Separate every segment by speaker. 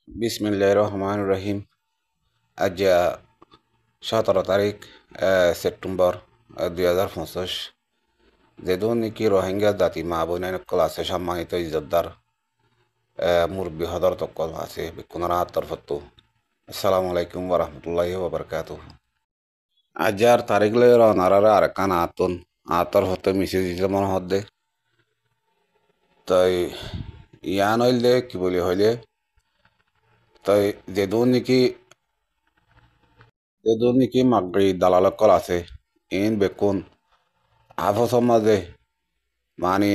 Speaker 1: বিসমিল্লাহির রহমানির রহিম। আজ 17 তারিখ সেপ্টেম্বর 2025। যেদন নাকি রোহিঙ্গা জাতি মা বোনের সকল আছে সম্মানিত ইজ্জতদার মুরব্বী হদর তকল আছে বিকুনারা তরফত্তু আসসালামু আলাইকুম ওরহমতুল্লাহি ওবরকাতুহু। আজ আর তারিখ লই নারারা আর কান আতন আতর হতে মিশে দিতে মনে হদ্দে তাই ইয়ান হইলে কি বলি হইলে তাই যেদন নাকি মাগরি দালালকল আছে ইন বেকুন আফসর মাঝে মানে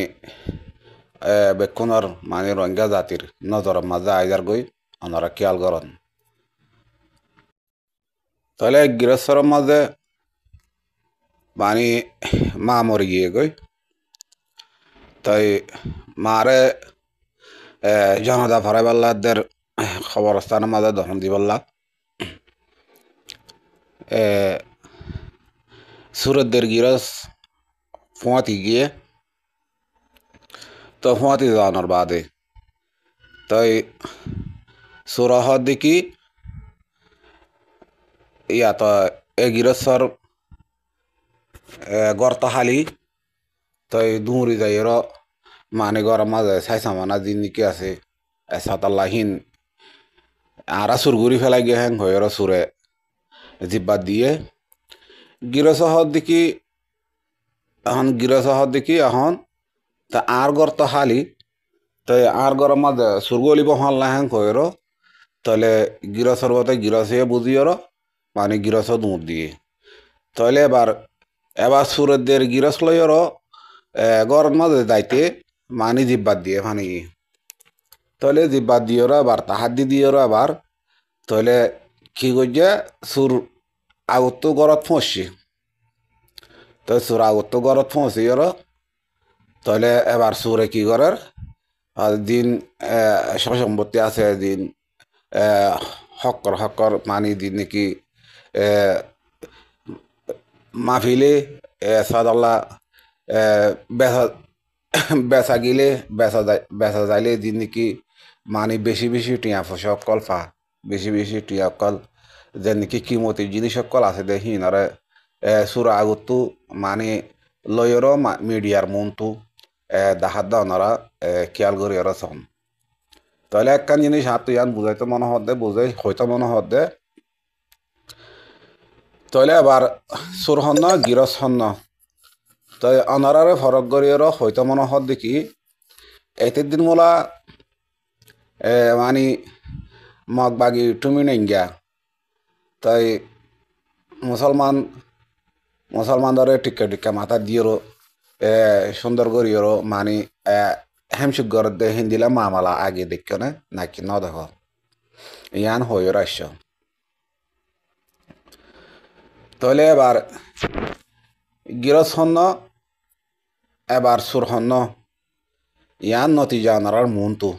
Speaker 1: বেকুনর মানে রোহিঙ্গা জাতির নজর মাঝে আইজার গই ওনারা খেয়াল করেন তাহলে গৃহস্থর মাঝে মানে মা মরে গিয়ে গই তাই মারে জনতা ফরাইবাল্লাদের খবরস্থানের মাঝে দহন দিবল্লা সুরতদের গিরস ফুঁয়াতি গিয়ে তো ফুঁয়াতি যাওয়ানোর বাদে তাই সুরহর দেখি ইয়া তো গিরস্বর গর্তহালি তাই দুমরি যাইর মানে গরম মাঝে ছাইসামানা দিন নাকি আছে সাতাল্লাহীন আরা সুরগুড়ি ফেলাই গিয়ে হ্যাং হয়ের সুরে জিব্বা দিয়ে গিরসহর দেখি এখন তা আর গর্ত হালি তাই আর গরম মাঝে সুরগলি বহাল না হ্যাং হয়ের তাহলে গিরসর বতে গিরসে বুঝিয়ের মানে গিরস দুধ দিয়ে তাহলে এবার সুরদের গিরস লইয়ের গরম মাঝে যাইতে মানে জিব্বাত দিয়ে ফানি তাহলে জিব্বাত দিয়ের আবার তাহাদি দিয়ের আবার তাহলে কি করছে সুর আগত গরত ফসছি তো সুর আগত গরত ফসিয়ের তাহলে এবার সুরে কি করার দিন সম্পত্তি আছে দিন হকর মানে দিন নাকি মাহফিলে সাদাল্লা বেচা বেচা গিলে বেচা যাইলে দিন নাকি মানে বেশি টিয়া ফসে অকল ফা বেশি টিয়া অকল যে নাকি কিমতি জিনিস অকল আছে দে হিনারে সুরা আগতো মানে লয়েরও মিডিয়ার মনটো দেখাত দা ওনারা খেয়াল করি ওরা সন তাহলে একখান জিনিস হাত ইয়ান বুঝাইতে মনে হদ্দে বুঝাই হয়তো মনে হদ্দে তাহলে আবার সুর হন্ন গিরস হন্ন তাই অনারারে ফরক করিয়েরও হয়তো মনে হদ দেখি এতের দিন মোলা মানে মগ বাগি টুমি নেঙ্গা তাই মুসলমানদারে টিক্কা মাথা দিয়েরও সুন্দর করিয়েরও মানে হেমসুক গর দে হিন্দিলা মামালা আগে দেখো না নাকি ন দেখো ইয়ান হয়ে আসছ তাহলে এবার গিরস হন্ন এবার সুর হন্ন ইয়ান নতিজা ওনারার মনটো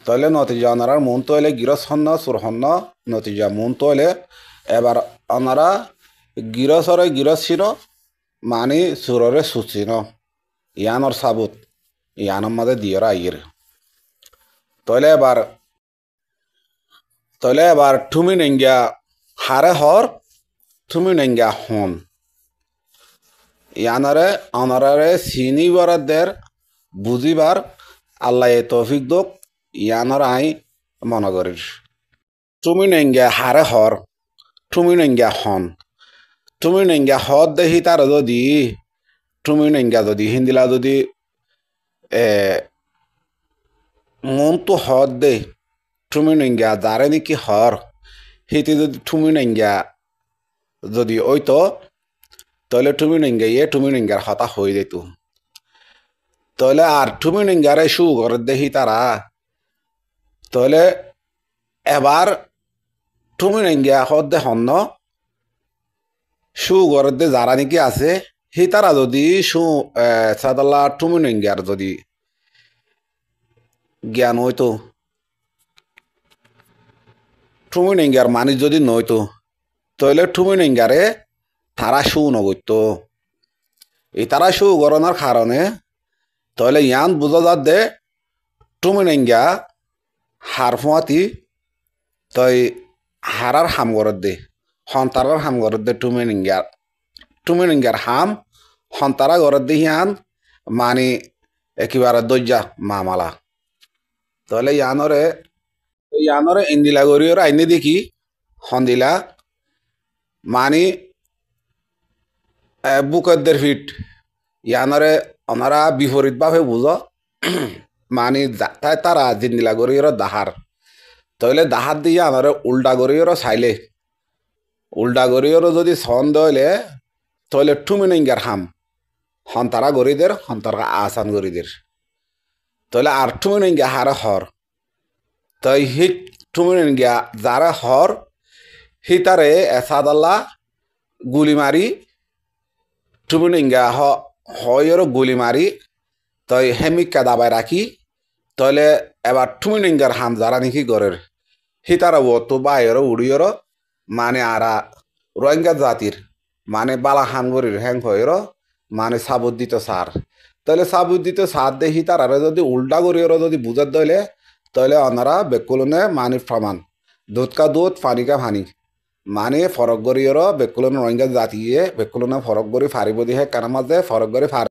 Speaker 1: তাহলে নতিজা ওনারার মনটো হলে গিরস হন্ন সুর হন্ন নতিজা মনটো হলে এবার ওনারা গিরস ছিল মানে সুররে সুচিন ইয়ানর সাবুত ইয়ানোর মাঝে দিয়ের আইয়ের তাহলে এবার ঠুমি নেঙ্গা হারে হর ঠুমি নেঙ্গা হন ইয়ানারে অনারারে চিনিবারদের বুঝিবার আল্লাহ তৌফিক দোক ইয়ানর আই মনে করিস তুমি নেঙ্গা হারে হর তুমি নেঙ্গা হন তুমি নেঙ্গা হদ দেখি তার যদি তুমি নেঙ্গা যদি হিন্দিলা যদি মন তো হদ দে তুমি নেঙ্গা যারে নাকি হর হিতে যদি তুমি নেঙ্গা যদি ওই তো তাহলে তুমি নেঙ্গা তুমি নেঙ্গার হতা হয়ে যেত তাহলে আর তুমি নেঙ্গারে শু করে দেখি তারা তাহলে এবার তুমি নেঙ্গা হদ দে হন্ন শু করে দে যারা নাকি আছে হি তারা যদি সাদাল্লা তুমি নেঙ্গার যদি জ্ঞান হইতো তুমি নেঙ্গার মানে যদি নইতো তাহলে তুমি নেঙ্গারে তারা শু নগরতো এই তারা শু গরনার কারণে তাহলে ইয়ান বোঝা যাত দে তুমি নেঙ্গা হার ফুঁয়াতি তই হারার হাম গরত দে হন্তারার হাম গরত দে টুমেনিঙ্গার হাম হন্তারা গরত দে হিয়ান মানে একেবারে দজ্জা মামালা তাহলে ইয়ানরে ইন্দিলা গরিয়র আইনে দেখি হন্দিলা মানে বুকদের ফিট ইয়ানরে ওনারা বিপরীত ভাবে বুঝো মানে তাই তারা জিন্দিলা গরিয়র দাহার তাহলে দাহার দিয়ে আনারে উল্টা গরিয়র চাইলে উল্টা গরিয়র যদি সন দইলে তাহলে টুমিনিঙ্গার হাম হন্তারা গরিদের হন্তারা আসান গরিদের তাহলে আর টুমিনিঙ্গা হারে হর তাই হি টুমিনিঙ্গা যারা হর হি তারে এসাদাল্লা গুলি মারি টুমিনিঙ্গা হয়র গুলি মারি তই হেমিকা দাবাই রাখি তাহলে এবার টুমিনিঙ্গার হাম যারা নাকি গরের হি তারা ও তো বাইর উড়িয়র মানে আরা রোহিঙ্গা জাতির মানে বালা হাঙ্গরির হ্যাং হইর মানে সাবুদ্দিত সার তাহলে সাবুদ্দিত সার দেখি তারা যদি উল্টা করিয়র যদি বুঝার দইলে তাহলে ওনারা বেকুলনে মানে প্রমাণ দুধ কা দুধ পানি কা পানি মানে ফরক গরিয়র বেকুলন রোহিঙ্গা জাতিয়ে বেকুলনে ফরক গরি ফারিব দিহে কার মাঝে ফরক গরি ফার